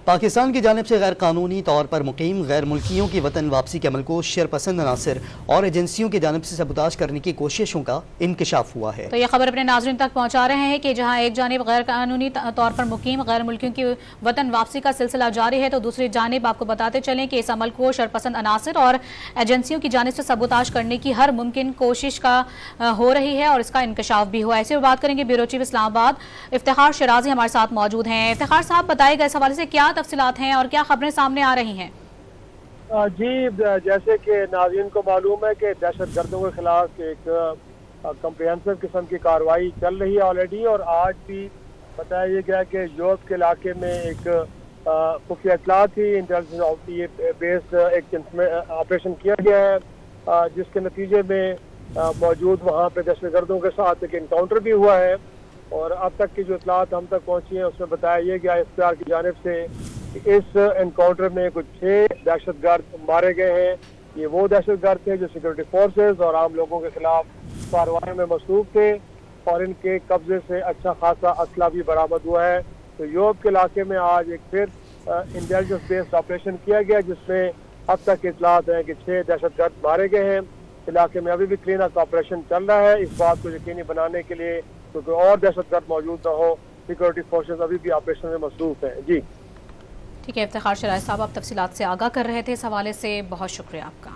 پاکستان کی جانب سے غیر قانونی طور پر مقیم غیر ملکیوں کی وطن واپسی کے عمل کو شرپسند عناصر اور ایجنسیوں کی جانب سے سبوتاژ کرنے کی کوششوں کا انکشاف ہوا ہے۔ تو یہ خبر اپنے ناظرین تک پہنچا رہے ہیں کہ جہاں ایک جانب غیر قانونی طور پر مقیم غیر ملکیوں کی وطن واپسی کا سلسلہ جاری ہے، تو دوسری جانب آپ کو بتاتے چلیں کہ اس عمل کو شرپسند عناصر اور ایجنسیوں کی جانب سے سبوتاژ کرنے کی ہر ممکن کوشش کا ہو رہی ہے اور اس کا انکشاف بھی ہوا ہے۔ ایسے بات کریں گے بیورو چیف اسلام آباد افتخار شرازی ہمارے ساتھ موجود ہیں۔ افتخار صاحب، بتائے گا اس حوالے سے کیا تفصیلات ہیں اور کیا خبریں سامنے آ رہی ہیں؟ جی، جیسے کہ ناظرین کو معلوم ہے کہ دہشت گردوں کے خلاف ایک کمپریہنسو قسم کی کارروائی چل رہی ہے آلریڈی، اور آج بھی بتایا یہ گیا کہ یورپ کے علاقے میں ایک خفیہ اطلاع تھی، انٹیلیجنس بیسڈ ایک آپریشن کیا گیا ہے، جس کے نتیجے میں موجود وہاں پہ دہشت گردوں کے ساتھ ایک انکاؤنٹر بھی ہوا ہے، اور اب تک کی جو اطلاعات ہم تک پہنچی ہیں اس میں بتایا یہ گیا اختیار کی جانب سے اس انکاؤنٹر میں کچھ 6 دہشت گرد مارے گئے ہیں۔ یہ وہ دہشت گرد تھے جو سیکورٹی فورسز اور عام لوگوں کے خلاف کارروائیوں میں مصروف تھے، اور ان کے قبضے سے اچھا خاصا اسلحہ بھی برآمد ہوا ہے۔ تو یورپ کے علاقے میں آج ایک پھر انٹیلیجنس بیسڈ آپریشن کیا گیا، جس میں اب تک اطلاعات ہیں کہ 6 دہشت گرد مارے گئے ہیں۔ علاقے میں ابھی بھی کلین اپ آپریشن چل رہا ہے، اس بات کو یقینی بنانے کے لیے کیونکہ اور دہشت گرد موجود نہ ہو، سیکورٹی فورسز ابھی بھی آپریشن میں مصروف ہیں۔ جی ٹھیک ہے افتخار شرازی صاحب، آپ تفصیلات سے آگاہ کر رہے تھے، اس حوالے سے بہت شکریہ آپ کا۔